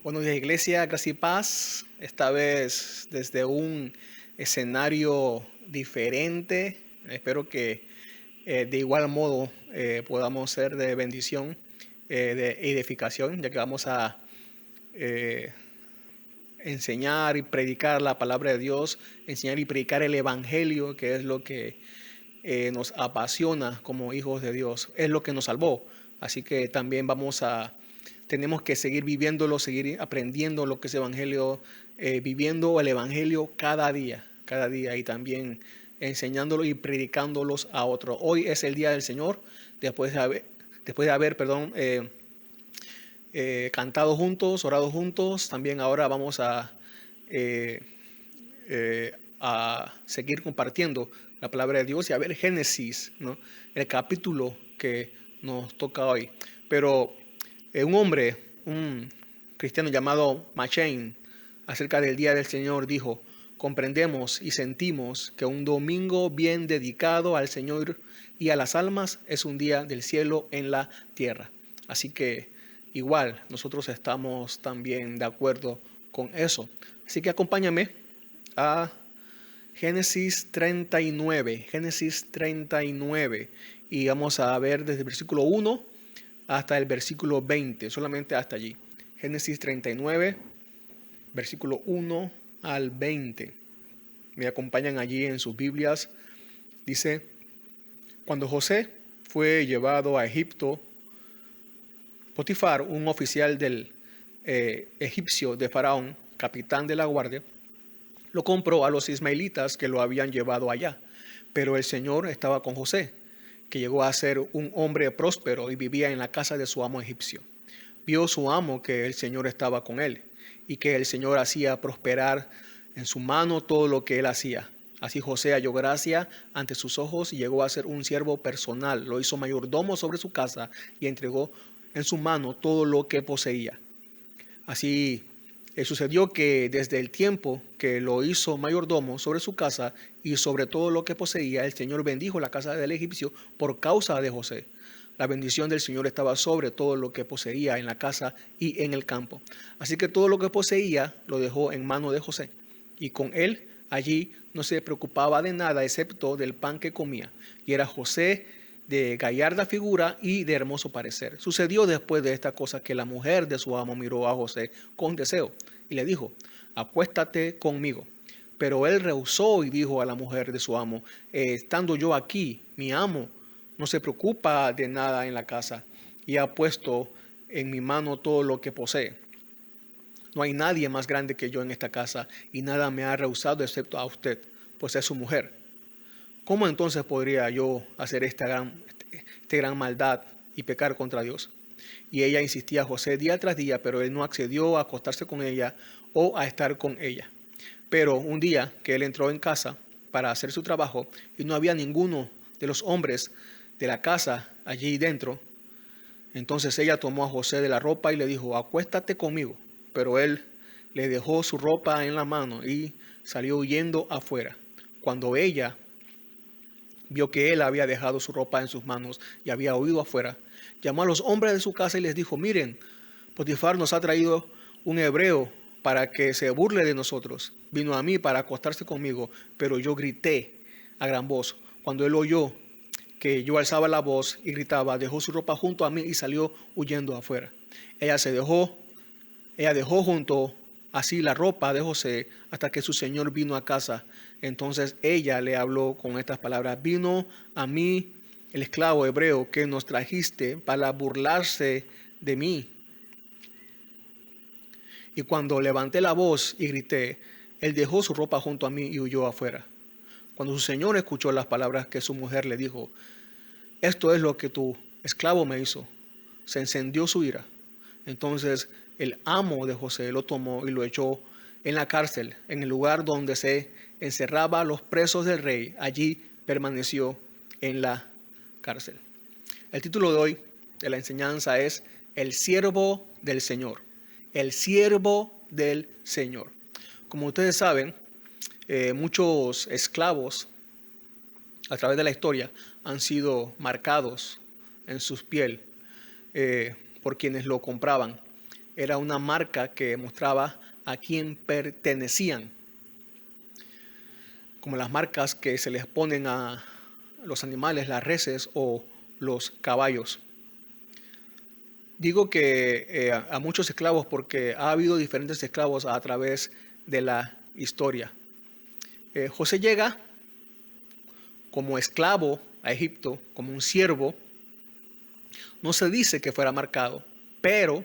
Buenos días, Iglesia, gracia y paz. Esta vez desde un escenario diferente. Espero que de igual modo podamos ser de bendición, de edificación, ya que vamos a eh, enseñar y predicar la palabra de Dios, enseñar y predicar el Evangelio, que es lo que nos apasiona como hijos de Dios, es lo que nos salvó. Así que también tenemos que seguir viviéndolo, seguir aprendiendo lo que es Evangelio, viviendo el Evangelio cada día y también enseñándolo y predicándolos a otros. Hoy es el día del Señor, después de haber cantado juntos, orado juntos. También ahora vamos eh, a seguir compartiendo la palabra de Dios y a ver Génesis, ¿no? El capítulo que nos toca hoy. Pero un cristiano llamado Machen, acerca del día del Señor, dijo: comprendemos y sentimos que un domingo bien dedicado al Señor y a las almas es un día del cielo en la tierra. Así que igual nosotros estamos también de acuerdo con eso. Así que acompáñame a Génesis 39, y vamos a ver desde el versículo 1 hasta el versículo 20, solamente hasta allí. Génesis 39, versículo 1 al 20. Me acompañan allí en sus Biblias. Dice: cuando José fue llevado a Egipto, Potifar, un oficial del egipcio de Faraón, capitán de la guardia, lo compró a los ismaelitas que lo habían llevado allá. Pero el Señor estaba con José, que llegó a ser un hombre próspero y vivía en la casa de su amo egipcio. Vio su amo que el Señor estaba con él y que el Señor hacía prosperar en su mano todo lo que él hacía. Así José halló gracia ante sus ojos y llegó a ser un siervo personal. Lo hizo mayordomo sobre su casa y entregó en su mano todo lo que poseía. Así sucedió que desde el tiempo que lo hizo mayordomo sobre su casa y sobre todo lo que poseía, el Señor bendijo la casa del egipcio por causa de José. La bendición del Señor estaba sobre todo lo que poseía en la casa y en el campo. Así que todo lo que poseía lo dejó en mano de José. Y con él allí no se preocupaba de nada excepto del pan que comía. Y era José de gallarda figura y de hermoso parecer. Sucedió después de esta cosa que la mujer de su amo miró a José con deseo y le dijo: acuéstate conmigo. Pero él rehusó y dijo a la mujer de su amo: estando yo aquí, mi amo no se preocupa de nada en la casa y ha puesto en mi mano todo lo que posee. No hay nadie más grande que yo en esta casa y nada me ha rehusado excepto a usted, pues es su mujer. ¿Cómo entonces podría yo hacer esta gran maldad y pecar contra Dios? Y ella insistía a José día tras día, pero él no accedió a acostarse con ella o a estar con ella. Pero un día que él entró en casa para hacer su trabajo y no había ninguno de los hombres de la casa allí dentro, entonces ella tomó a José de la ropa y le dijo: acuéstate conmigo. Pero él le dejó su ropa en la mano y salió huyendo afuera. Cuando ella vio que él había dejado su ropa en sus manos y había huido afuera, llamó a los hombres de su casa y les dijo: miren, Potifar nos ha traído un hebreo para que se burle de nosotros. Vino a mí para acostarse conmigo, pero yo grité a gran voz. Cuando él oyó que yo alzaba la voz y gritaba, dejó su ropa junto a mí y salió huyendo afuera. Ella dejó junto así la ropa de José hasta que su señor vino a casa. Entonces ella le habló con estas palabras: vino a mí el esclavo hebreo que nos trajiste para burlarse de mí. Y cuando levanté la voz y grité, él dejó su ropa junto a mí y huyó afuera. Cuando su señor escuchó las palabras que su mujer le dijo: esto es lo que tu esclavo me hizo, se encendió su ira. Entonces el amo de José lo tomó y lo echó en la cárcel, en el lugar donde se encerraba a los presos del rey. Allí permaneció en la cárcel. El título de hoy de la enseñanza es El siervo del Señor. El siervo del Señor. Como ustedes saben, muchos esclavos a través de la historia han sido marcados en su piel por quienes lo compraban. era una marca que mostraba a quién pertenecían, como las marcas que se les ponen a los animales, las reses o los caballos. Digo que a muchos esclavos porque ha habido diferentes esclavos a través de la historia. José llega como esclavo a Egipto, como un siervo. No se dice que fuera marcado, pero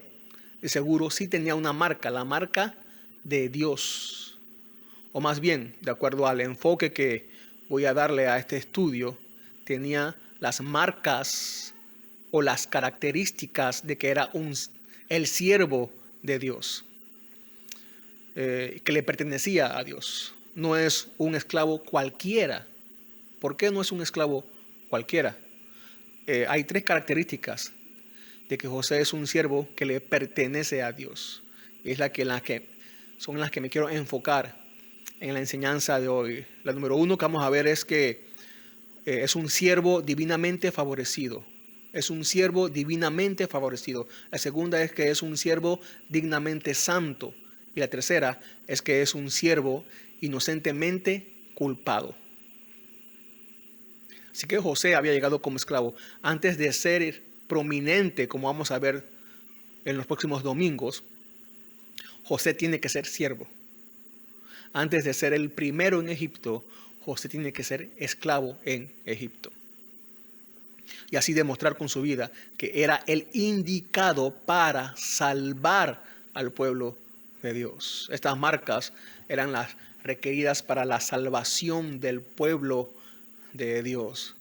de seguro sí tenía una marca, la marca de Dios. O más bien, de acuerdo al enfoque que voy a darle a este estudio, tenía las marcas o las características de que era el siervo de Dios, que le pertenecía a Dios. No es un esclavo cualquiera. ¿Por qué no es un esclavo cualquiera? Hay tres características de que José es un siervo que le pertenece a Dios. Y es son las que me quiero enfocar en la enseñanza de hoy. La número uno que vamos a ver es que es un siervo divinamente favorecido. Es un siervo divinamente favorecido. La segunda es que es un siervo dignamente santo. Y la tercera es que es un siervo inocentemente culpado. Así que José había llegado como esclavo. Antes de ser prominente, como vamos a ver en los próximos domingos, José tiene que ser siervo. Antes de ser el primero en Egipto, José tiene que ser esclavo en Egipto. Y así demostrar con su vida que era el indicado para salvar al pueblo de Dios. Estas marcas eran las requeridas para la salvación del pueblo de Dios.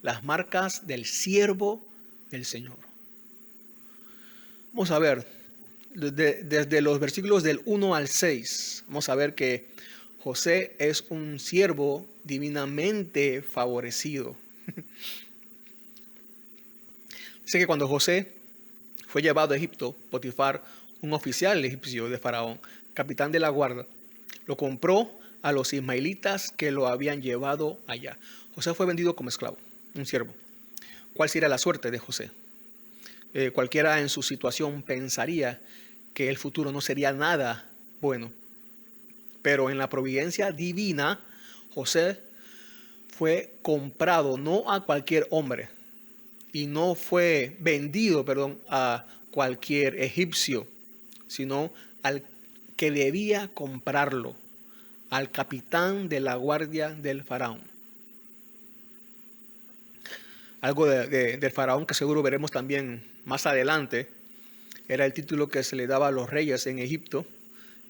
Las marcas del siervo del Señor. Vamos a ver, desde los versículos del 1 al 6, vamos a ver que José es un siervo divinamente favorecido. Dice que cuando José fue llevado a Egipto, Potifar, un oficial egipcio de Faraón, capitán de la guardia, lo compró a los ismaelitas que lo habían llevado allá. José fue vendido como esclavo, un siervo. ¿Cuál sería la suerte de José? Cualquiera en su situación pensaría que el futuro no sería nada bueno. Pero en la providencia divina, José fue comprado no a cualquier hombre y no fue vendido, a cualquier egipcio, sino al que debía comprarlo, al capitán de la guardia del faraón. Algo del faraón que seguro veremos también más adelante, era el título que se le daba a los reyes en Egipto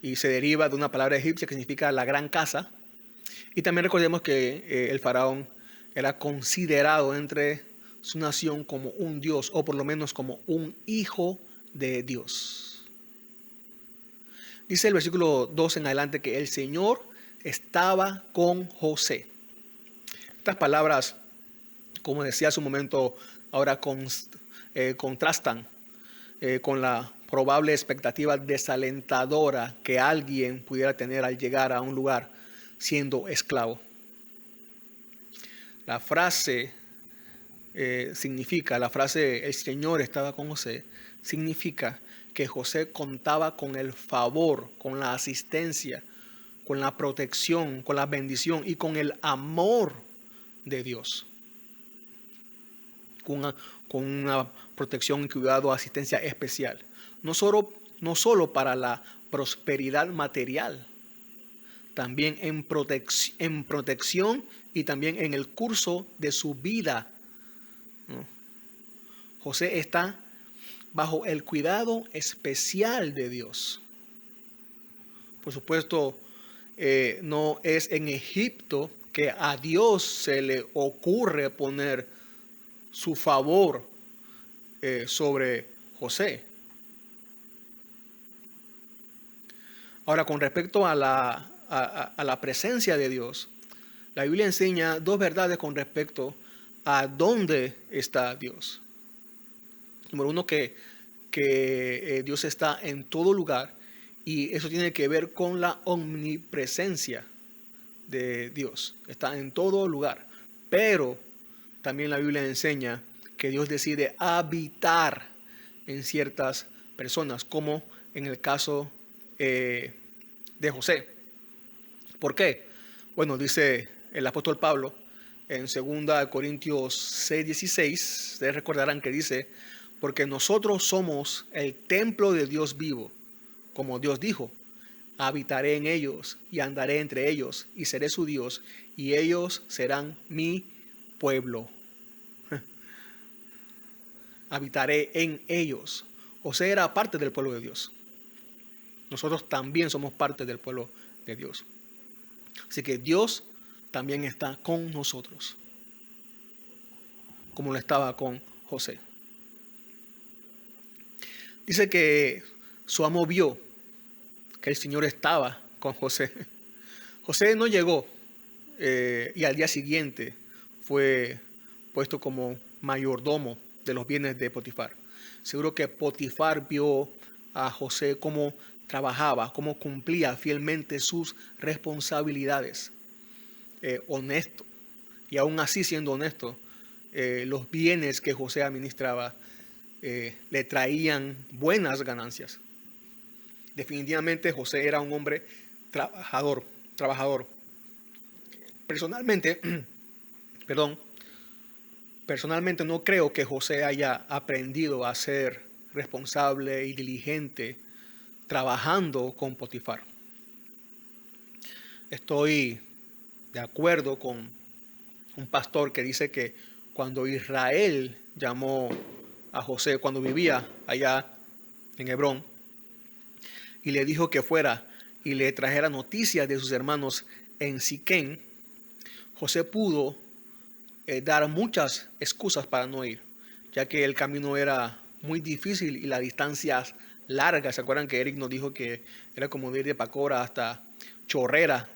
y se deriva de una palabra egipcia que significa la gran casa. Y también recordemos que el faraón era considerado entre su nación como un dios, o por lo menos como un hijo de Dios. Dice el versículo 2 en adelante que el Señor estaba con José. Estas palabras, como decía hace un momento, ahora contrastan con la probable expectativa desalentadora que alguien pudiera tener al llegar a un lugar siendo esclavo. La frase significa, la frase el Señor estaba con José, significa que José contaba con el favor, con la asistencia, con la protección, con la bendición y con el amor de Dios. Con una protección y cuidado, asistencia especial. No solo para la prosperidad material, también en protección y también en el curso de su vida. José está bajo el cuidado especial de Dios. Por supuesto, no es en Egipto que a Dios se le ocurre poner su favor sobre José. Ahora, con respecto a la presencia de Dios, la Biblia enseña dos verdades con respecto a dónde está Dios. Número uno, que Dios está en todo lugar, y eso tiene que ver con la omnipresencia de Dios. Está en todo lugar. Pero también la Biblia enseña que Dios decide habitar en ciertas personas, como en el caso de José. ¿Por qué? Bueno, dice el apóstol Pablo en 2 Corintios 6:16, ustedes recordarán que dice, porque nosotros somos el templo de Dios vivo, como Dios dijo, habitaré en ellos y andaré entre ellos y seré su Dios y ellos serán mi pueblo. Habitaré en ellos. José era parte del pueblo de Dios. Nosotros también somos parte del pueblo de Dios. Así que Dios también está con nosotros, como lo estaba con José. Dice que su amo vio que el Señor estaba con José. José no llegó y al día siguiente fue puesto como mayordomo de los bienes de Potifar. Seguro que Potifar vio a José cómo trabajaba, cómo cumplía fielmente sus responsabilidades. Honesto. Y aún así, siendo honesto, los bienes que José administraba le traían buenas ganancias. Definitivamente José era un hombre trabajador. Personalmente, personalmente no creo que José haya aprendido a ser responsable y diligente trabajando con Potifar. Estoy de acuerdo con un pastor que dice que cuando Israel llamó a José, cuando vivía allá en Hebrón, y le dijo que fuera y le trajera noticias de sus hermanos en Siquén, José pudo dar muchas excusas para no ir, ya que el camino era muy difícil y las distancias largas. ¿Se acuerdan que Eric nos dijo que era como de ir de Pacora hasta Chorrera?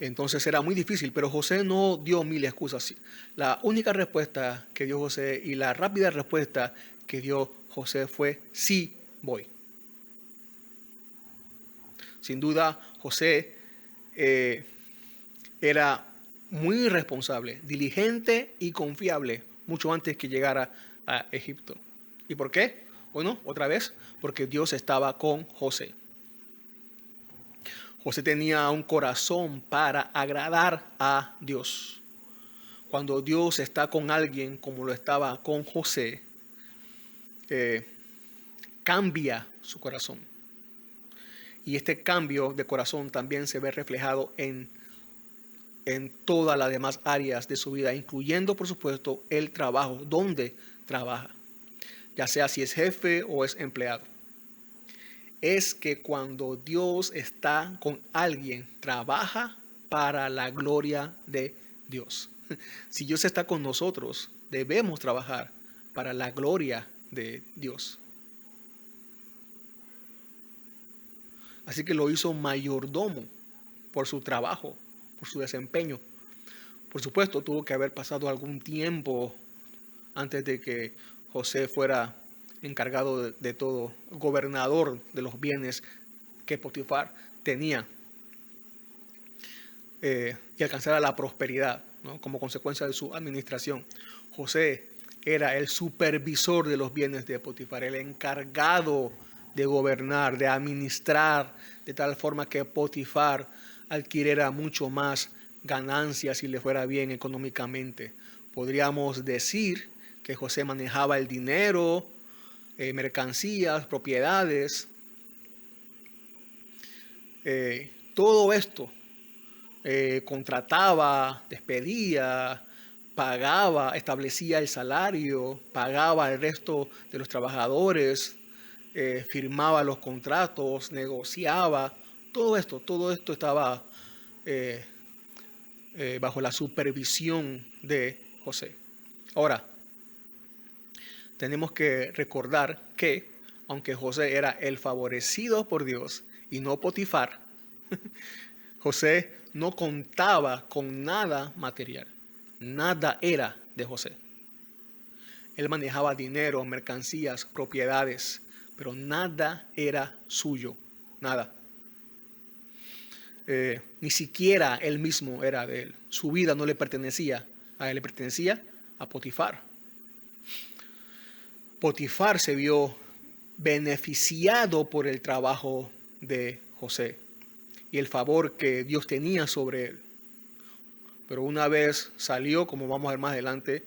Entonces era muy difícil, pero José no dio mil excusas. La única respuesta que dio José y la rápida respuesta que dio José fue: sí, voy. Sin duda, José era muy responsable, diligente y confiable mucho antes que llegara a Egipto. ¿Y por qué? Bueno, otra vez, porque Dios estaba con José. José tenía un corazón para agradar a Dios. Cuando Dios está con alguien como lo estaba con José, cambia su corazón. Y este cambio de corazón también se ve reflejado en todas las demás áreas de su vida, incluyendo, por supuesto, el trabajo, donde trabaja, ya sea si es jefe o es empleado. Es que cuando Dios está con alguien, trabaja para la gloria de Dios. Si Dios está con nosotros, debemos trabajar para la gloria de Dios. Así que lo hizo mayordomo por su trabajo, por su desempeño. Por supuesto, tuvo que haber pasado algún tiempo antes de que José fuera encargado de todo, gobernador de los bienes que Potifar tenía, y alcanzara la prosperidad, ¿no? Como consecuencia de su administración. José era el supervisor de los bienes de Potifar, el encargado de gobernar, de administrar, de tal forma que Potifar adquiriera mucho más ganancias y le fuera bien económicamente. Podríamos decir que José manejaba el dinero, mercancías, propiedades, todo esto. Contrataba, despedía, pagaba, establecía el salario, pagaba al resto de los trabajadores, firmaba los contratos, negociaba. Todo esto estaba bajo la supervisión de José. Ahora, tenemos que recordar que, aunque José era el favorecido por Dios y no Potifar, José no contaba con nada material. Nada era de José. Él manejaba dinero, mercancías, propiedades, pero nada era suyo. Nada. Ni siquiera él mismo era de él. Su vida no le pertenecía a él, le pertenecía a Potifar. Potifar se vio beneficiado por el trabajo de José y el favor que Dios tenía sobre él. Pero una vez salió, como vamos a ver más adelante,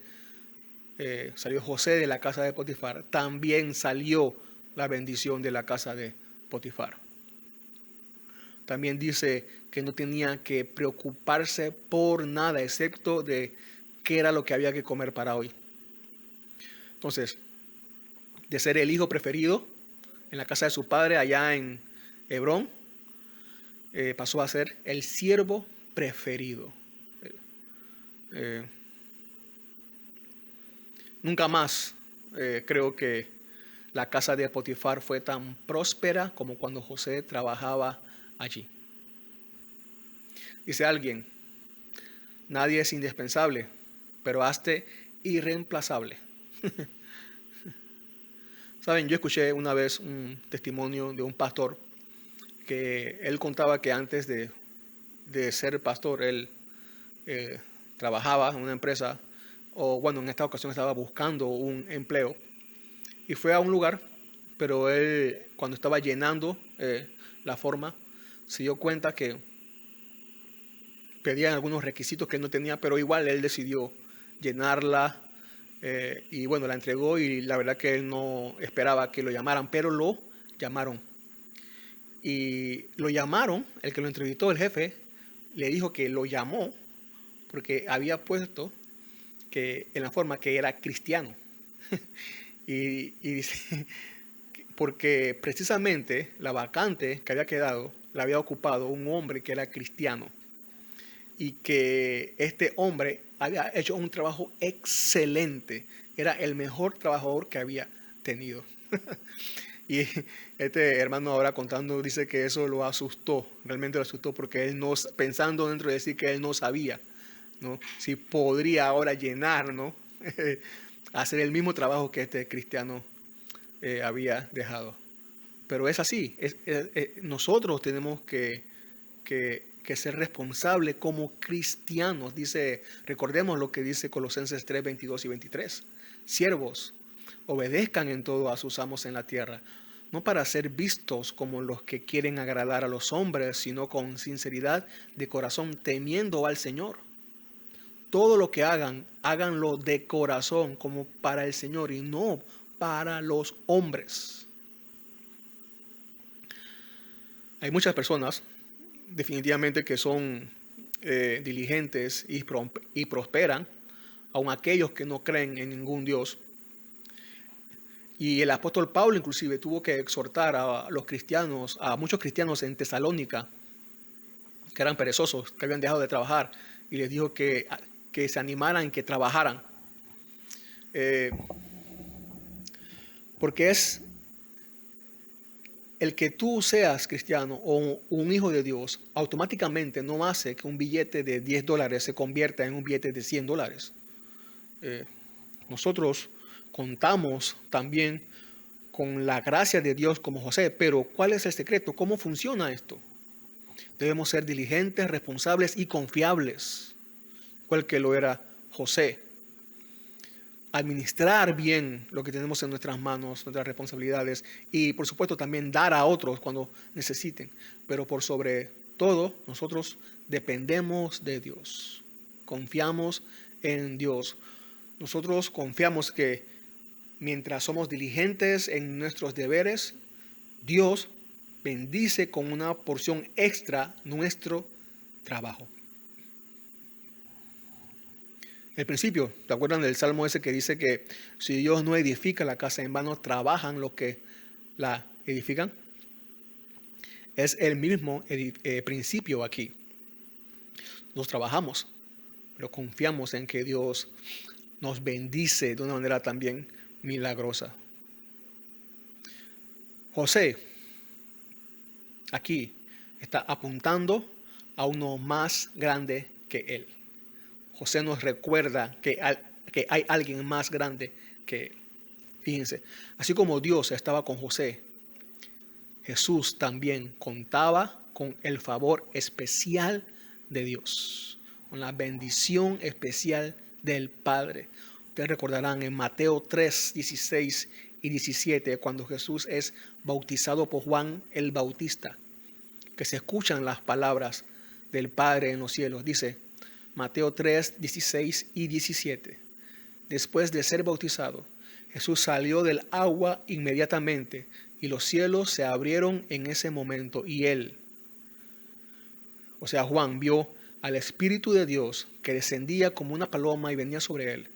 salió José de la casa de Potifar, también salió la bendición de la casa de Potifar. También dice que no tenía que preocuparse por nada, excepto de qué era lo que había que comer para hoy. Entonces, de ser el hijo preferido en la casa de su padre allá en Hebrón, pasó a ser el siervo preferido. Nunca más creo que la casa de Potifar fue tan próspera como cuando José trabajaba allí. Dice alguien, nadie es indispensable, pero hazte irreemplazable. Saben, yo escuché una vez un testimonio de un pastor que él contaba que antes de ser pastor, él trabajaba en una empresa, o bueno, en esta ocasión estaba buscando un empleo, y fue a un lugar, pero él cuando estaba llenando la forma, se dio cuenta que pedían algunos requisitos que él no tenía, pero igual él decidió llenarla. Y bueno, la entregó y la verdad que él no esperaba que lo llamaran, pero lo llamaron. Y lo llamaron, el que lo entrevistó, el jefe, le dijo que lo llamó porque había puesto que en la forma que era cristiano. y dice, porque precisamente la vacante que había quedado la había ocupado un hombre que era cristiano. Y que este hombre había hecho un trabajo excelente. Era el mejor trabajador que había tenido. Y este hermano ahora contando dice que eso lo asustó. Realmente lo asustó porque él no, pensando dentro de sí que él no sabía, ¿no?, si podría ahora llenar, ¿no? hacer el mismo trabajo que este cristiano había dejado. Pero es así. Nosotros tenemos que ser responsables como cristianos. Dice, recordemos lo que dice Colosenses 3, 22 y 23. Siervos, obedezcan en todo a sus amos en la tierra, no para ser vistos como los que quieren agradar a los hombres, sino con sinceridad de corazón, temiendo al Señor. Todo lo que hagan, háganlo de corazón como para el Señor y no para los hombres. Hay muchas personas definitivamente que son diligentes y prosperan, aun aquellos que no creen en ningún Dios. Y el apóstol Pablo inclusive tuvo que exhortar a los cristianos, a muchos cristianos en Tesalónica, que eran perezosos, que habían dejado de trabajar, y les dijo que se animaran, que trabajaran. Porque es el que tú seas cristiano o un hijo de Dios, automáticamente no hace que un billete de $10 se convierta en un billete de $100. Nosotros contamos también con la gracia de Dios como José, pero ¿cuál es el secreto? ¿Cómo funciona esto? Debemos ser diligentes, responsables y confiables, igual que lo era José. Administrar bien lo que tenemos en nuestras manos, nuestras responsabilidades, y por supuesto también dar a otros cuando necesiten. Pero por sobre todo, nosotros dependemos de Dios. Confiamos en Dios. Nosotros confiamos que mientras somos diligentes en nuestros deberes, Dios bendice con una porción extra nuestro trabajo. El principio, ¿te acuerdan del salmo ese que dice que si Dios no edifica la casa, en vano trabajan los que la edifican? Es el mismo principio aquí. Nos trabajamos, pero confiamos en que Dios nos bendice de una manera también milagrosa. José aquí está apuntando a uno más grande que él. José nos recuerda que hay alguien más grande que él. Fíjense, así como Dios estaba con José, Jesús también contaba con el favor especial de Dios, con la bendición especial del Padre. Ustedes recordarán en Mateo 3, 16 y 17, cuando Jesús es bautizado por Juan el Bautista, que se escuchan las palabras del Padre en los cielos. Dice Mateo 3, 16 y 17. Después de ser bautizado, Jesús salió del agua inmediatamente y los cielos se abrieron en ese momento y él, o sea, Juan, vio al Espíritu de Dios que descendía como una paloma y venía sobre él.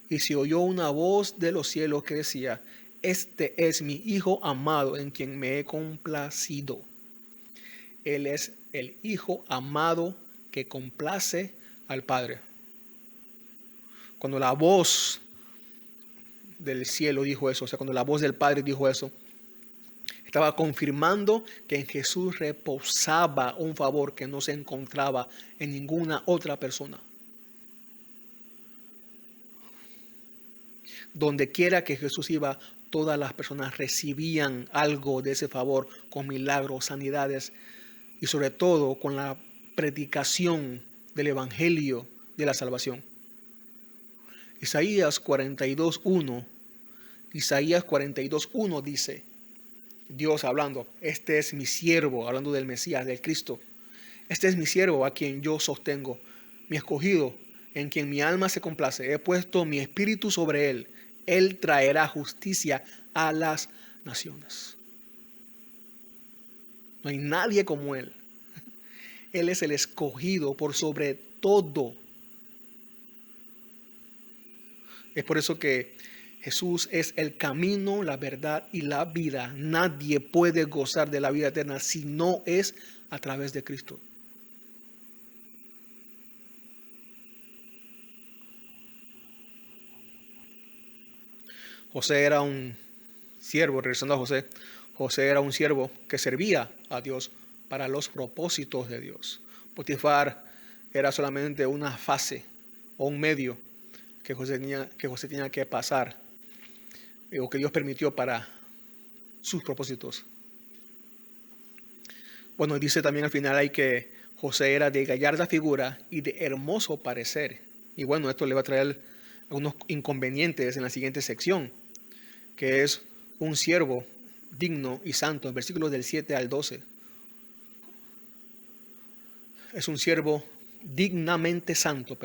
Y se oyó una voz de los cielos que decía: este es mi Hijo amado en quien me he complacido. Él es el Hijo amado que complace al Padre. Cuando la voz del cielo dijo eso, o sea, cuando la voz del Padre dijo eso, estaba confirmando que en Jesús reposaba un favor que no se encontraba en ninguna otra persona. Donde quiera que Jesús iba, todas las personas recibían algo de ese favor, con milagros, sanidades y sobre todo con la predicación del Evangelio de la salvación. Isaías 42:1 dice, Dios hablando: este es mi siervo, hablando del Mesías, del Cristo. Este es mi siervo a quien yo sostengo, mi escogido, en quien mi alma se complace. He puesto mi espíritu sobre él. Él traerá justicia a las naciones. No hay nadie como él. Él es el escogido por sobre todo. Es por eso que Jesús es el camino, la verdad y la vida. Nadie puede gozar de la vida eterna si no es a través de Cristo. José era un siervo, regresando a José. José era un siervo que servía a Dios para los propósitos de Dios. Potifar era solamente una fase o un medio que José tenía que pasar, o que Dios permitió para sus propósitos. Bueno, dice también al final ahí que José era de gallarda figura y de hermoso parecer. Y bueno, esto le va a traer algunos inconvenientes en la siguiente sección, que es un siervo digno y santo, en versículos del 7 al 12. Es un siervo dignamente santo.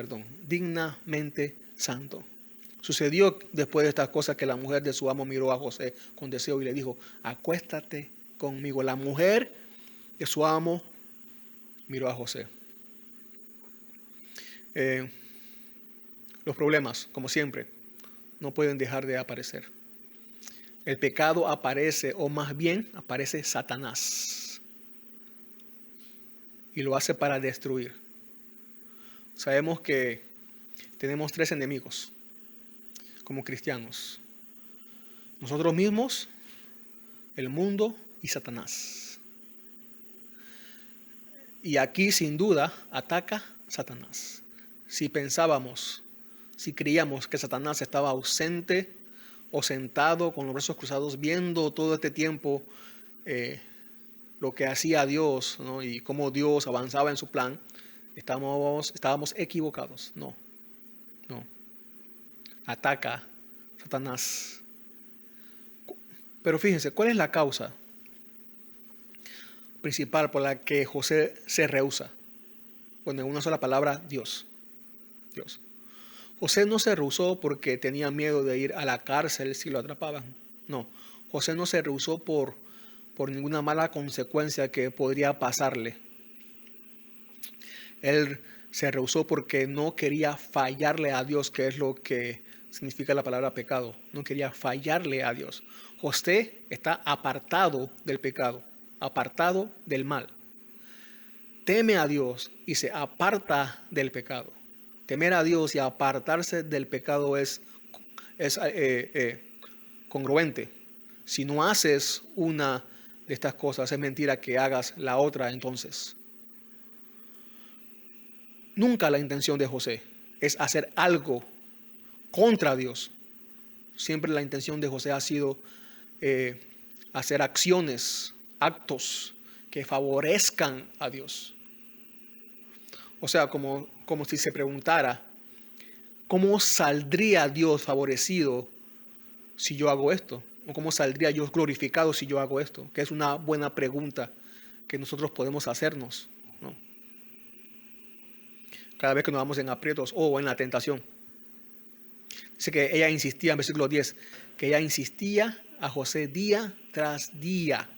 Sucedió después de estas cosas que la mujer de su amo miró a José con deseo y le dijo: acuéstate conmigo. La mujer de su amo miró a José. Los problemas, como siempre, no pueden dejar de aparecer. El pecado aparece, o más bien aparece Satanás, y lo hace para destruir. Sabemos que tenemos 3 enemigos como cristianos: nosotros mismos, el mundo y Satanás. Y aquí sin duda ataca Satanás. Si creíamos que Satanás estaba ausente o sentado con los brazos cruzados viendo todo este tiempo lo que hacía Dios, ¿no? Y cómo Dios avanzaba en su plan, estábamos equivocados. No. Ataca Satanás. Pero fíjense, ¿cuál es la causa principal por la que José se rehúsa? Bueno, en una sola palabra: Dios. José no se rehusó porque tenía miedo de ir a la cárcel si lo atrapaban. No, José no se rehusó por ninguna mala consecuencia que podría pasarle. Él se rehusó porque no quería fallarle a Dios, que es lo que significa la palabra pecado. No quería fallarle a Dios. José está apartado del pecado, apartado del mal. Teme a Dios y se aparta del pecado. Temer a Dios y apartarse del pecado es congruente. Si no haces una de estas cosas, es mentira que hagas la otra entonces. Nunca la intención de José es hacer algo contra Dios. Siempre la intención de José ha sido hacer actos que favorezcan a Dios. O sea, como si se preguntara: ¿cómo saldría Dios favorecido si yo hago esto? ¿O cómo saldría Dios glorificado si yo hago esto? Que es una buena pregunta que nosotros podemos hacernos, ¿no? Cada vez que nos vamos en aprietos o en la tentación. Dice que ella insistía, en versículo 10, que ella insistía a José día tras día.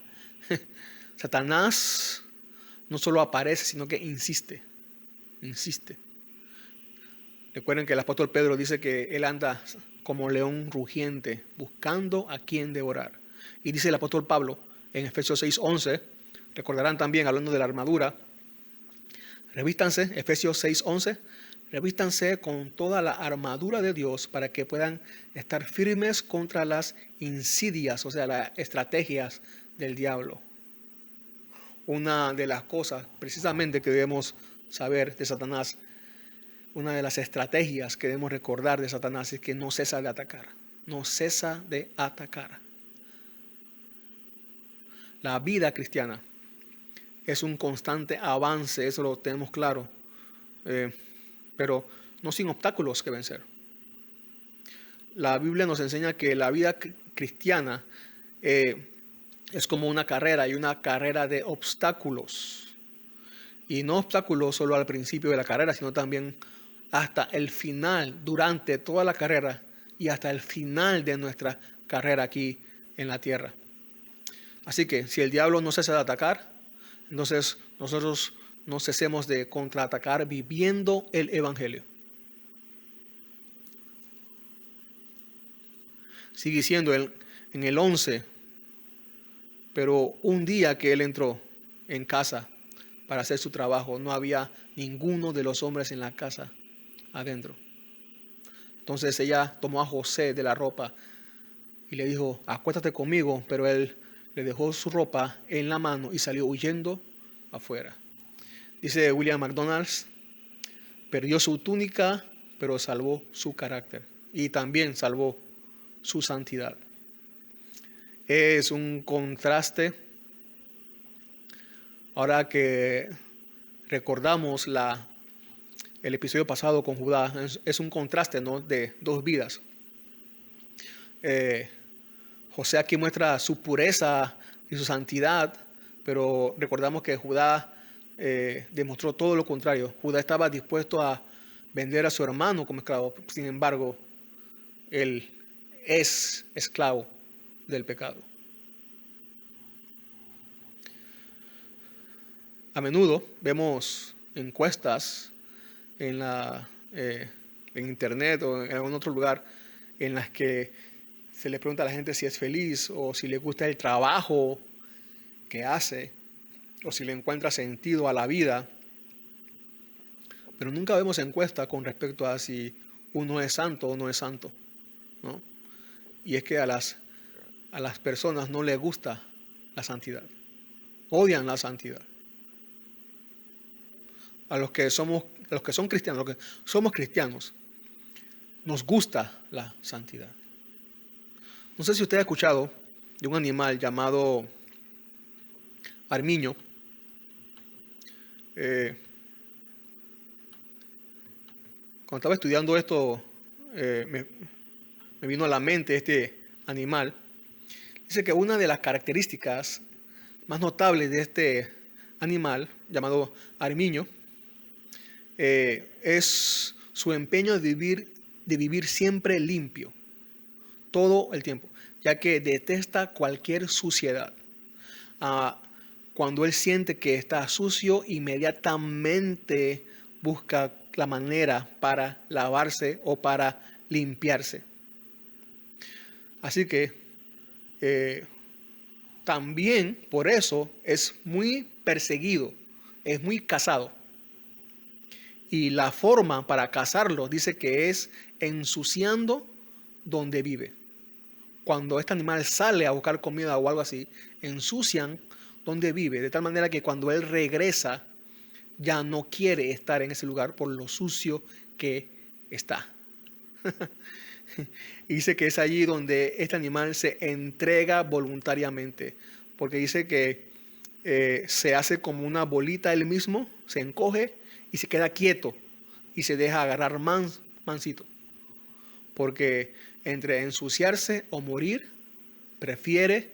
Satanás no solo aparece, sino que insiste. Recuerden que el apóstol Pedro dice que él anda como león rugiente, buscando a quien devorar. Y dice el apóstol Pablo en Efesios 6:11, recordarán también, hablando de la armadura, revístanse, Efesios 6:11, revístanse con toda la armadura de Dios para que puedan estar firmes contra las insidias, o sea, las estrategias del diablo. Una de las cosas precisamente que debemos saber de Satanás, una de las estrategias que debemos recordar de Satanás es que no cesa de atacar. No cesa de atacar. La vida cristiana es un constante avance, eso lo tenemos claro, pero no sin obstáculos que vencer. La Biblia nos enseña que la vida cristiana es como una carrera, y una carrera de obstáculos. Y no obstáculos solo al principio de la carrera, sino también hasta el final, durante toda la carrera y hasta el final de nuestra carrera aquí en la tierra. Así que si el diablo no cesa de atacar, entonces nosotros no cesemos de contraatacar viviendo el evangelio. Sigue diciendo en el 11, pero un día que él entró en casa para hacer su trabajo, no había ninguno de los hombres en la casa adentro. Entonces ella tomó a José de la ropa y le dijo, acuéstate conmigo, pero él le dejó su ropa en la mano y salió huyendo afuera. Dice William McDonald's, perdió su túnica, pero salvó su carácter y también salvó su santidad. Es un contraste. Ahora que recordamos el episodio pasado con Judá, es un contraste, ¿no?, de dos vidas. José aquí muestra su pureza y su santidad, pero recordamos que Judá demostró todo lo contrario. Judá estaba dispuesto a vender a su hermano como esclavo, sin embargo, él es esclavo del pecado. A menudo vemos encuestas en internet o en algún otro lugar en las que se le pregunta a la gente si es feliz o si le gusta el trabajo que hace o si le encuentra sentido a la vida. Pero nunca vemos encuestas con respecto a si uno es santo o no es santo, ¿no? Y es que a las personas no les gusta la santidad. Odian la santidad. A los que son cristianos, los que somos cristianos, nos gusta la santidad. No sé si usted ha escuchado de un animal llamado armiño. Cuando estaba estudiando esto, me vino a la mente este animal. Dice que una de las características más notables de este animal llamado armiño es su empeño de vivir siempre limpio, todo el tiempo, ya que detesta cualquier suciedad. Cuando él siente que está sucio, inmediatamente busca la manera para lavarse o para limpiarse. Así que también por eso es muy perseguido, es muy cazado. Y la forma para cazarlo dice que es ensuciando donde vive. Cuando este animal sale a buscar comida o algo así, ensucian donde vive, de tal manera que cuando él regresa ya no quiere estar en ese lugar por lo sucio que está. Y dice que es allí donde este animal se entrega voluntariamente, porque dice que se hace como una bolita él mismo, se encoge y se queda quieto y se deja agarrar mansito. porque entre ensuciarse o morir, prefiere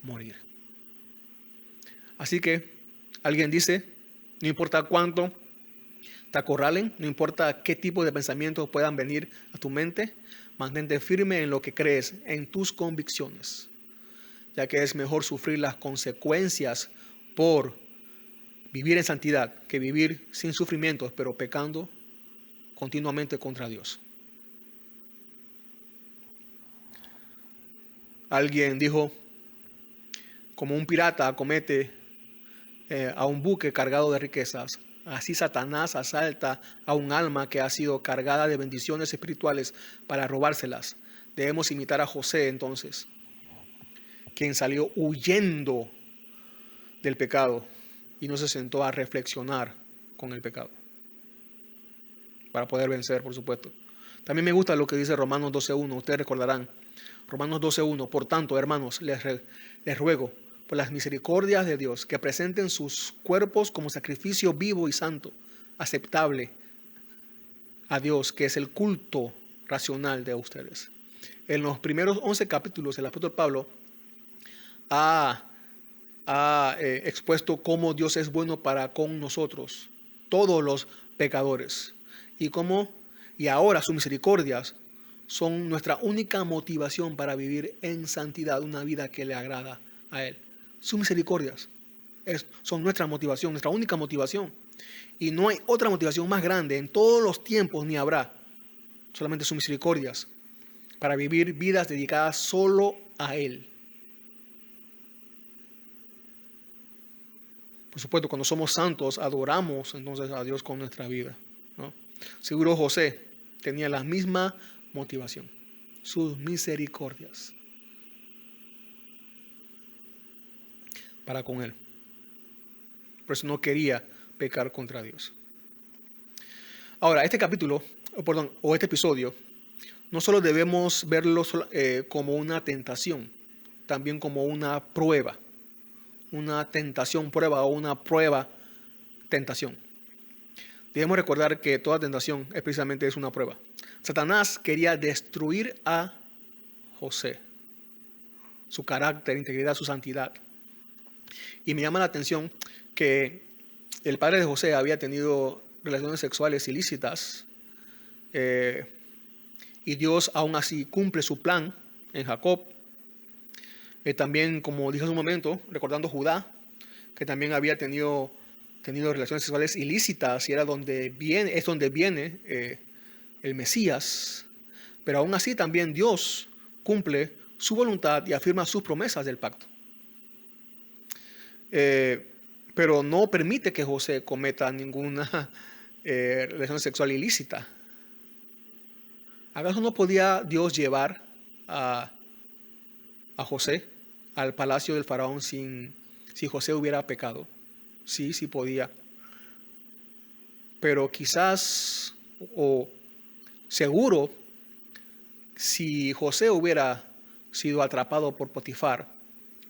morir. Así que alguien dice, no importa cuánto te acorralen, no importa qué tipo de pensamientos puedan venir a tu mente, mantente firme en lo que crees, en tus convicciones, ya que es mejor sufrir las consecuencias por vivir en santidad que vivir sin sufrimientos, pero pecando continuamente contra Dios. Alguien dijo, como un pirata acomete a un buque cargado de riquezas, así Satanás asalta a un alma que ha sido cargada de bendiciones espirituales para robárselas. Debemos imitar a José entonces, quien salió huyendo del pecado y no se sentó a reflexionar con el pecado para poder vencer, por supuesto. También me gusta lo que dice Romanos 12.1. Ustedes recordarán Romanos 12.1. Por tanto, hermanos, les ruego por las misericordias de Dios que presenten sus cuerpos como sacrificio vivo y santo, aceptable a Dios, que es el culto racional de ustedes. En los primeros 11 capítulos el apóstol Pablo ha expuesto cómo Dios es bueno para con nosotros, todos los pecadores, y ahora sus misericordias son nuestra única motivación para vivir en santidad, una vida que le agrada a Él. Sus misericordias son nuestra motivación, nuestra única motivación. Y no hay otra motivación más grande en todos los tiempos, ni habrá. Solamente sus misericordias para vivir vidas dedicadas solo a Él. Por supuesto, cuando somos santos, adoramos entonces a Dios con nuestra vida, ¿no? Seguro José tenía la misma motivación, sus misericordias para con él. Por eso no quería pecar contra Dios. Ahora, este episodio, no solo debemos verlo como una tentación, también como una prueba. Una tentación prueba o una prueba tentación. Debemos recordar que toda tentación precisamente es una prueba. Satanás quería destruir a José, su carácter, integridad, su santidad. Y me llama la atención que el padre de José había tenido relaciones sexuales ilícitas, y Dios aún así cumple su plan en Jacob. También, como dije hace un momento, recordando Judá, que también había tenido relaciones sexuales ilícitas, y es donde viene el Mesías. Pero aún así también Dios cumple su voluntad y afirma sus promesas del pacto. Pero no permite que José cometa ninguna relación sexual ilícita. ¿Acaso no podía Dios llevar a José al palacio del faraón si José hubiera pecado? Sí podía. Pero quizás, o seguro, si José hubiera sido atrapado por Potifar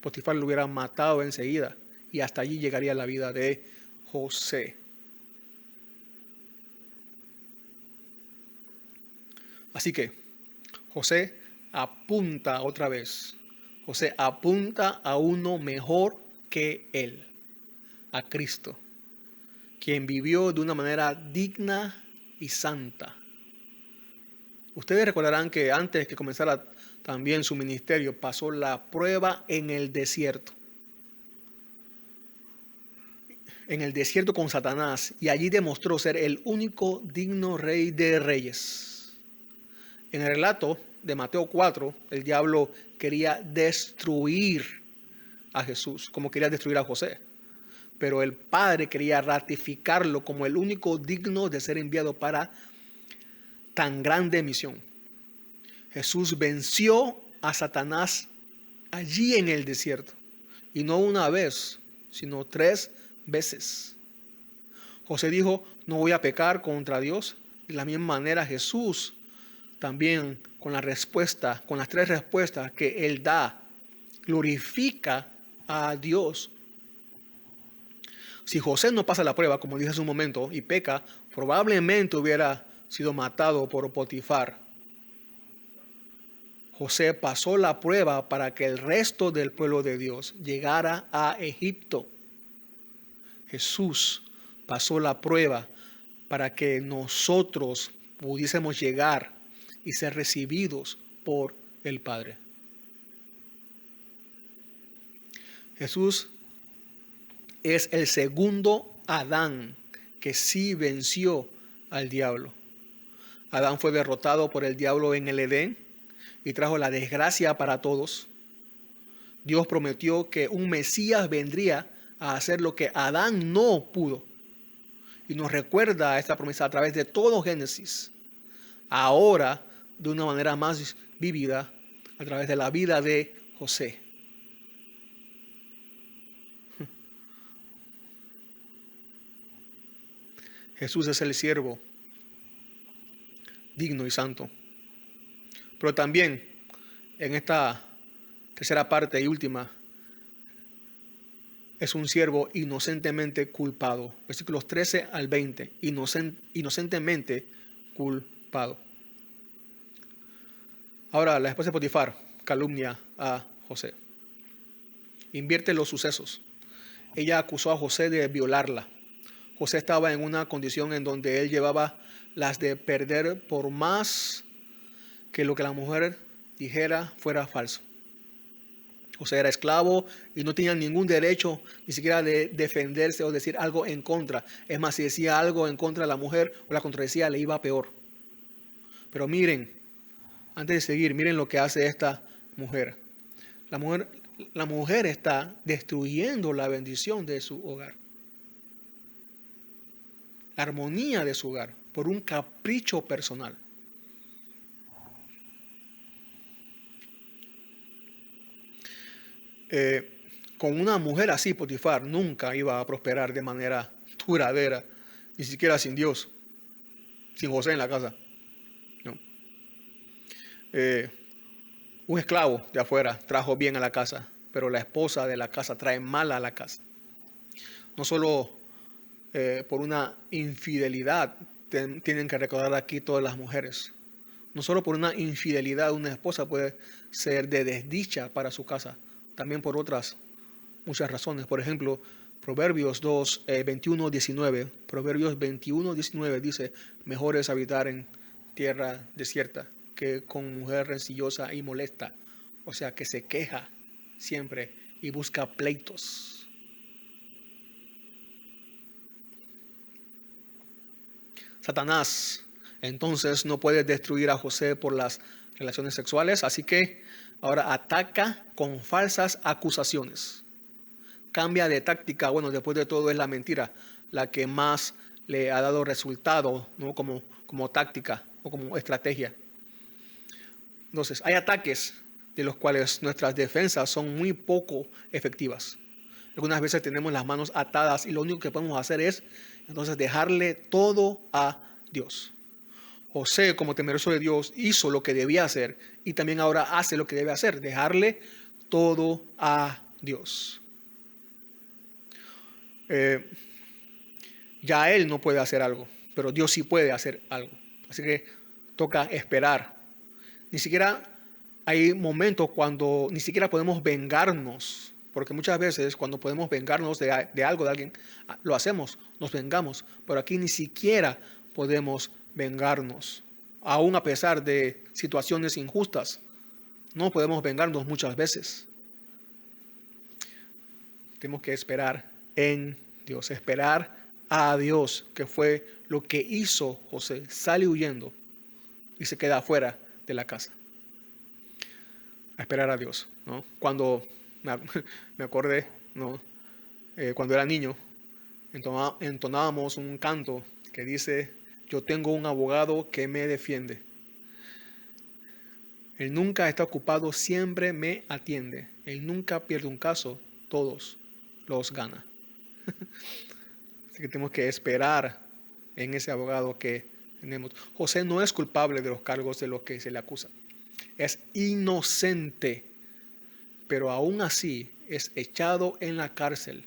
lo hubiera matado enseguida, y hasta allí llegaría la vida de José. Así que José apunta otra vez. José apunta a uno mejor que él, a Cristo, quien vivió de una manera digna y santa. Ustedes recordarán que antes que comenzara también su ministerio, pasó la prueba en el desierto. En el desierto con Satanás, y allí demostró ser el único digno rey de reyes. En el relato de Mateo 4, el diablo quería destruir a Jesús, como quería destruir a José. Pero el Padre quería ratificarlo como el único digno de ser enviado para tan grande misión. Jesús venció a Satanás allí en el desierto. Y no una vez, sino 3 veces. José dijo, no voy a pecar contra Dios. De la misma manera Jesús también con las 3 respuestas que él da, glorifica a Dios. Si José no pasa la prueba, como dije hace un momento, y peca, probablemente hubiera sido matado por Potifar. José pasó la prueba para que el resto del pueblo de Dios llegara a Egipto. Jesús pasó la prueba para que nosotros pudiésemos llegar y ser recibidos por el Padre. Jesús es el segundo Adán que sí venció al diablo. Adán fue derrotado por el diablo en el Edén y trajo la desgracia para todos. Dios prometió que un Mesías vendría a hacer lo que Adán no pudo. Y nos recuerda esta promesa a través de todo Génesis. Ahora, de una manera más vívida, a través de la vida de José. Jesús es el siervo digno y santo. Pero también en esta tercera parte y última, es un siervo inocentemente culpado. Versículos 13 al 20. Inocentemente culpado. Ahora, la esposa de Potifar calumnia a José. Invierte los sucesos. Ella acusó a José de violarla. José estaba en una condición en donde él llevaba las de perder por más que lo que la mujer dijera fuera falso. José era esclavo y no tenía ningún derecho ni siquiera de defenderse o decir algo en contra. Es más, si decía algo en contra de la mujer o la contradecía, le iba peor. Pero miren, antes de seguir, miren lo que hace esta mujer. La mujer está destruyendo la bendición de su hogar. La armonía de su hogar por un capricho personal. Con una mujer así, Potifar nunca iba a prosperar de manera duradera, ni siquiera sin Dios, sin José en la casa. No. Un esclavo de afuera trajo bien a la casa, pero la esposa de la casa trae mal a la casa. No solo por una infidelidad tienen que recordar aquí todas las mujeres. No solo por una infidelidad una esposa puede ser de desdicha para su casa, también por otras muchas razones. Por ejemplo, Proverbios 2, 21, 19. Proverbios 21, 19 dice, mejor es habitar en tierra desierta que con mujer rencillosa y molesta. O sea, que se queja siempre y busca pleitos. Satanás entonces no puede destruir a José por las relaciones sexuales, así que ahora ataca con falsas acusaciones. Cambia de táctica. Bueno, después de todo es la mentira la que más le ha dado resultado, ¿no? como táctica o como estrategia. Entonces, hay ataques de los cuales nuestras defensas son muy poco efectivas. Algunas veces tenemos las manos atadas y lo único que podemos hacer es entonces dejarle todo a Dios. José, como temeroso de Dios, hizo lo que debía hacer y también ahora hace lo que debe hacer, dejarle todo a Dios. Ya él no puede hacer algo, pero Dios sí puede hacer algo. Así que toca esperar. Ni siquiera hay momentos cuando ni siquiera podemos vengarnos, porque muchas veces cuando podemos vengarnos de algo, de alguien, lo hacemos, nos vengamos, pero aquí ni siquiera podemos vengarnos, aún a pesar de situaciones injustas. No podemos vengarnos muchas veces. Tenemos que esperar en Dios, esperar a Dios, que fue lo que hizo José. Sale huyendo y se queda afuera de la casa. A esperar a Dios, ¿no? Cuando me acordé, ¿no? Cuando era niño, entonábamos un canto que dice, yo tengo un abogado que me defiende. Él nunca está ocupado, siempre me atiende. Él nunca pierde un caso, todos los gana. Así que tenemos que esperar en ese abogado que tenemos. José no es culpable de los cargos de los que se le acusa. Es inocente, pero aún así es echado en la cárcel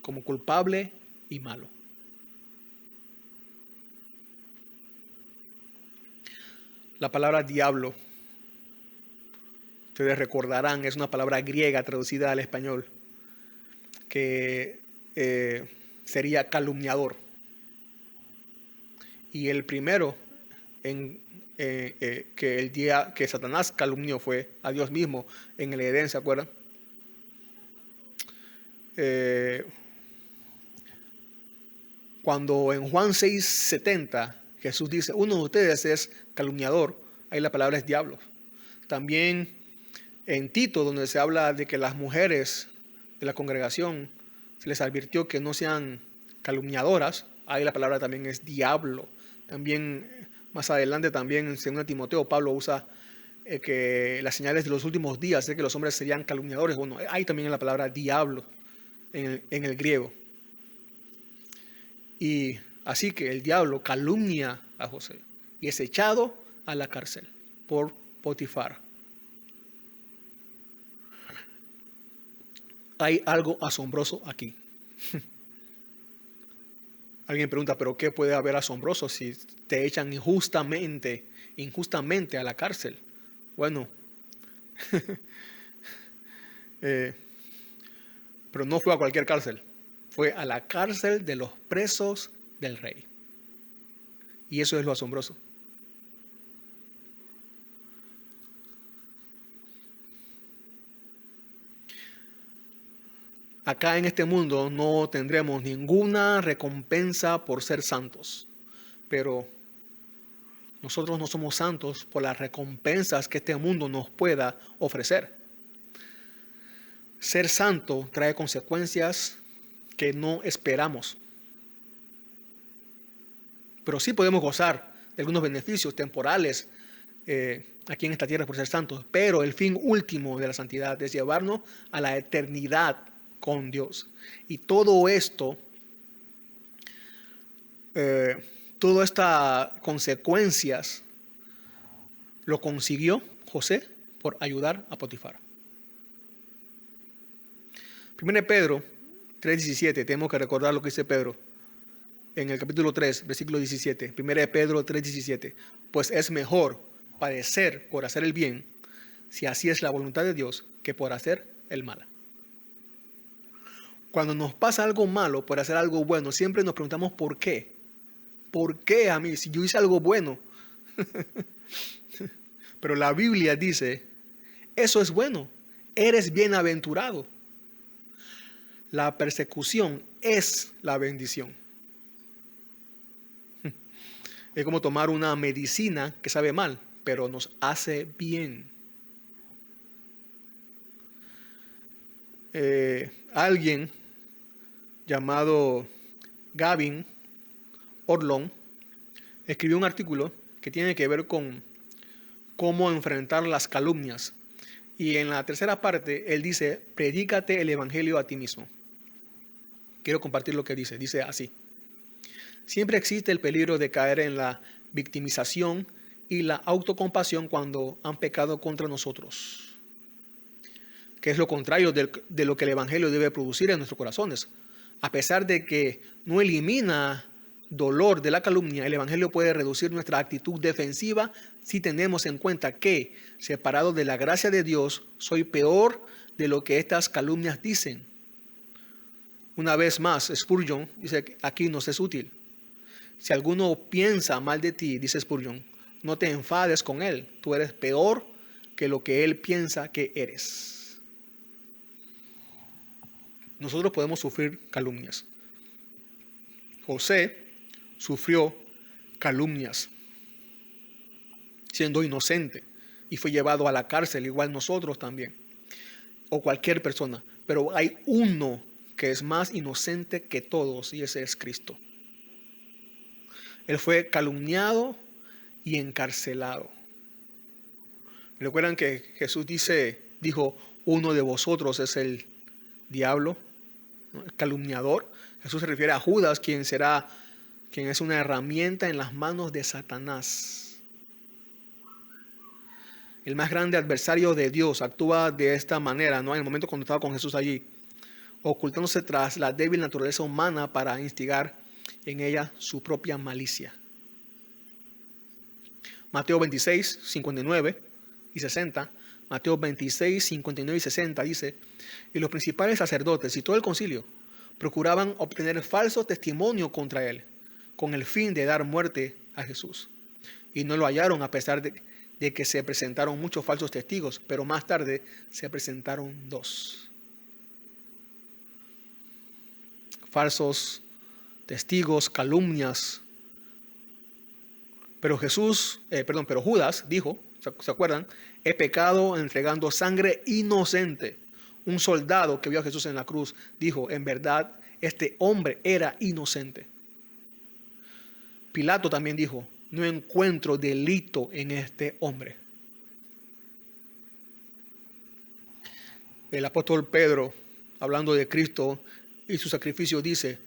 como culpable y malo. La palabra diablo ustedes recordarán, es una palabra griega traducida al español, que sería calumniador. Y el primero que el día que Satanás calumnió fue a Dios mismo en el Edén, ¿se acuerdan? Cuando en Juan 6:70 Jesús dice, uno de ustedes es calumniador, ahí la palabra es diablo. También en Tito, donde se habla de que las mujeres de la congregación se les advirtió que no sean calumniadoras, ahí la palabra también es diablo. También más adelante también en 2 Timoteo Pablo usa que las señales de los últimos días es que los hombres serían calumniadores. Bueno, ahí también es la palabra diablo en el griego. Y así que el diablo calumnia a José y es echado a la cárcel por Potifar. Hay algo asombroso aquí. Alguien pregunta, ¿pero qué puede haber asombroso si te echan injustamente a la cárcel? Bueno, pero no fue a cualquier cárcel. Fue a la cárcel de los presos del rey. Y eso es lo asombroso. Acá en este mundo no tendremos ninguna recompensa por ser santos, pero nosotros no somos santos por las recompensas que este mundo nos pueda ofrecer. Ser santo trae consecuencias que no esperamos, pero sí podemos gozar de algunos beneficios temporales aquí en esta tierra por ser santos, pero el fin último de la santidad es llevarnos a la eternidad con Dios. Y todo esto, todas estas consecuencias lo consiguió José por ayudar a Potifar. 1 Pedro 3:17, tenemos que recordar lo que dice Pedro en el capítulo 3, versículo 17. 1 Pedro 3:17, pues es mejor padecer por hacer el bien, si así es la voluntad de Dios, que por hacer el mal. Cuando nos pasa algo malo por hacer algo bueno, siempre nos preguntamos ¿por qué? ¿Por qué a mí si yo hice algo bueno? Pero la Biblia dice, eso es bueno, eres bienaventurado. La persecución es la bendición. Es como tomar una medicina que sabe mal, pero nos hace bien. Alguien llamado Gavin Orlon escribió un artículo que tiene que ver con cómo enfrentar las calumnias. Y en la tercera parte, él dice, predícate el evangelio a ti mismo. Quiero compartir lo que dice. Dice así. Siempre existe el peligro de caer en la victimización y la autocompasión cuando han pecado contra nosotros, que es lo contrario de lo que el evangelio debe producir en nuestros corazones. A pesar de que no elimina dolor de la calumnia, el evangelio puede reducir nuestra actitud defensiva si tenemos en cuenta que, separado de la gracia de Dios, soy peor de lo que estas calumnias dicen. Una vez más, Spurgeon dice que aquí nos es útil. Si alguno piensa mal de ti, dice Spurgeon, no te enfades con él. Tú eres peor que lo que él piensa que eres. Nosotros podemos sufrir calumnias. José sufrió calumnias siendo inocente y fue llevado a la cárcel, igual nosotros también, o cualquier persona. Pero hay uno que es más inocente que todos y ese es Cristo. Él fue calumniado y encarcelado. ¿Recuerdan que Jesús dijo, uno de vosotros es el diablo, ¿no? El calumniador? Jesús se refiere a Judas, quien es una herramienta en las manos de Satanás. El más grande adversario de Dios actúa de esta manera, ¿no? En el momento cuando estaba con Jesús allí, ocultándose tras la débil naturaleza humana para instigar en ella su propia malicia. Mateo 26, 59 y 60 Mateo 26, 59 y 60 dice: y los principales sacerdotes y todo el concilio procuraban obtener falso testimonio contra él, con el fin de dar muerte a Jesús. Y no lo hallaron, a pesar de que se presentaron muchos falsos testigos, pero más tarde se presentaron 2 falsos testigos, calumnias. Pero Judas dijo, ¿se acuerdan? He pecado entregando sangre inocente. Un soldado que vio a Jesús en la cruz dijo: en verdad, este hombre era inocente. Pilato también dijo: no encuentro delito en este hombre. El apóstol Pedro, hablando de Cristo y su sacrificio, dice,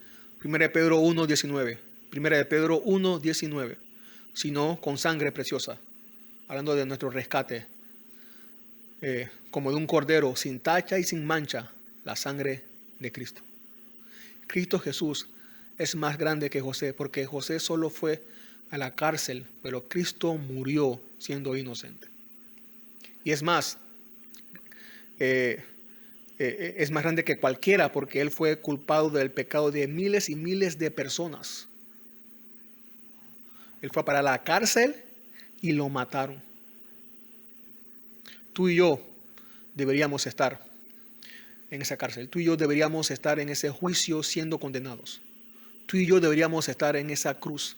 1 Pedro 1:19, 1 Pedro 1:19, sino con sangre preciosa, hablando de nuestro rescate, como de un cordero sin tacha y sin mancha, la sangre de Cristo. Cristo Jesús es más grande que José, porque José solo fue a la cárcel, pero Cristo murió siendo inocente. Y es más grande que cualquiera, porque él fue culpado del pecado de miles y miles de personas. Él fue para la cárcel y lo mataron. Tú y yo deberíamos estar en esa cárcel. Tú y yo deberíamos estar en ese juicio siendo condenados. Tú y yo deberíamos estar en esa cruz.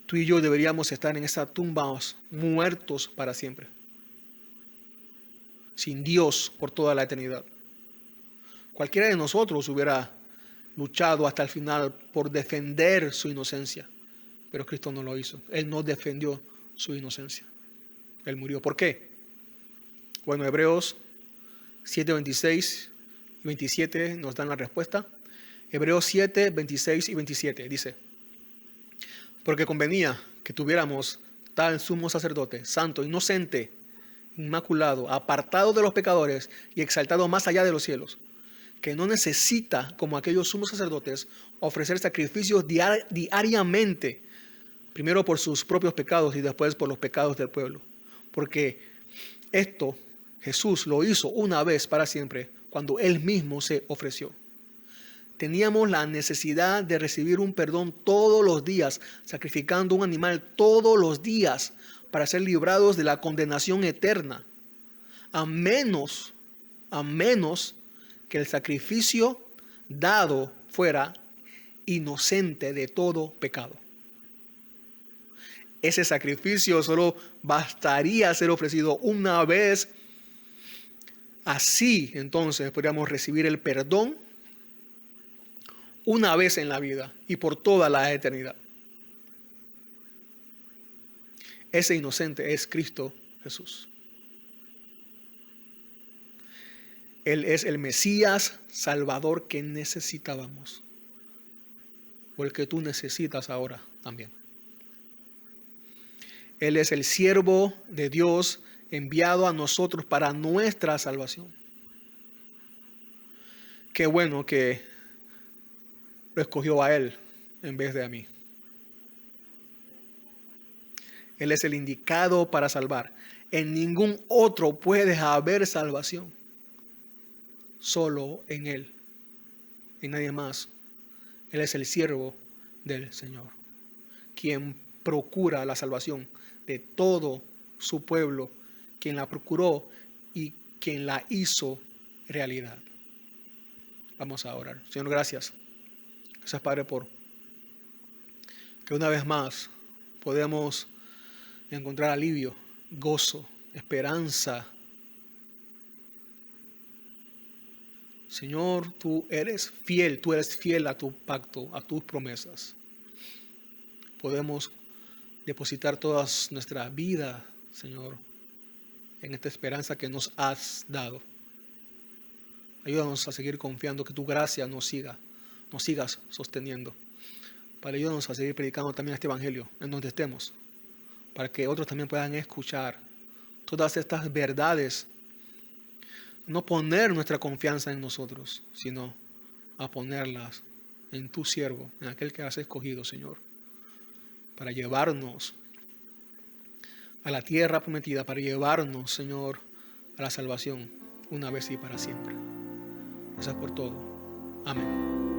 Tú y yo deberíamos estar en esa tumba, muertos para siempre, sin Dios por toda la eternidad. Cualquiera de nosotros hubiera luchado hasta el final por defender su inocencia, pero Cristo no lo hizo. Él no defendió su inocencia. Él murió. ¿Por qué? Bueno, Hebreos 7, 26 y 27 nos dan la respuesta. Hebreos 7, 26 y 27 dice: porque convenía que tuviéramos tal sumo sacerdote, santo, inocente, inmaculado, apartado de los pecadores y exaltado más allá de los cielos, que no necesita, como aquellos sumos sacerdotes, ofrecer sacrificios diariamente, primero por sus propios pecados y después por los pecados del pueblo. Porque esto Jesús lo hizo una vez para siempre, cuando Él mismo se ofreció. Teníamos la necesidad de recibir un perdón todos los días, sacrificando un animal todos los días para ser librados de la condenación eterna, a menos que el sacrificio dado fuera inocente de todo pecado. Ese sacrificio solo bastaría ser ofrecido una vez. Así entonces podríamos recibir el perdón una vez en la vida y por toda la eternidad. Ese inocente es Cristo Jesús. Él es el Mesías Salvador que necesitábamos, o el que tú necesitas ahora también. Él es el siervo de Dios enviado a nosotros para nuestra salvación. Qué bueno que lo escogió a Él en vez de a mí. Él es el indicado para salvar. En ningún otro puede haber salvación. Solo en Él. En nadie más. Él es el siervo del Señor, quien procura la salvación de todo su pueblo, quien la procuró y quien la hizo realidad. Vamos a orar. Señor, gracias. Gracias, Padre, por que una vez más podemos encontrar alivio, gozo, esperanza. Señor, tú eres fiel a tu pacto, a tus promesas. Podemos depositar toda nuestra vida, Señor, en esta esperanza que nos has dado. Ayúdanos a seguir confiando que tu gracia nos sigas sosteniendo. Para ayudarnos a seguir predicando también este evangelio en donde estemos, para que otros también puedan escuchar todas estas verdades. No poner nuestra confianza en nosotros, sino a ponerlas en tu siervo, en aquel que has escogido, Señor, para llevarnos a la tierra prometida, para llevarnos, Señor, a la salvación una vez y para siempre. Gracias por todo. Amén.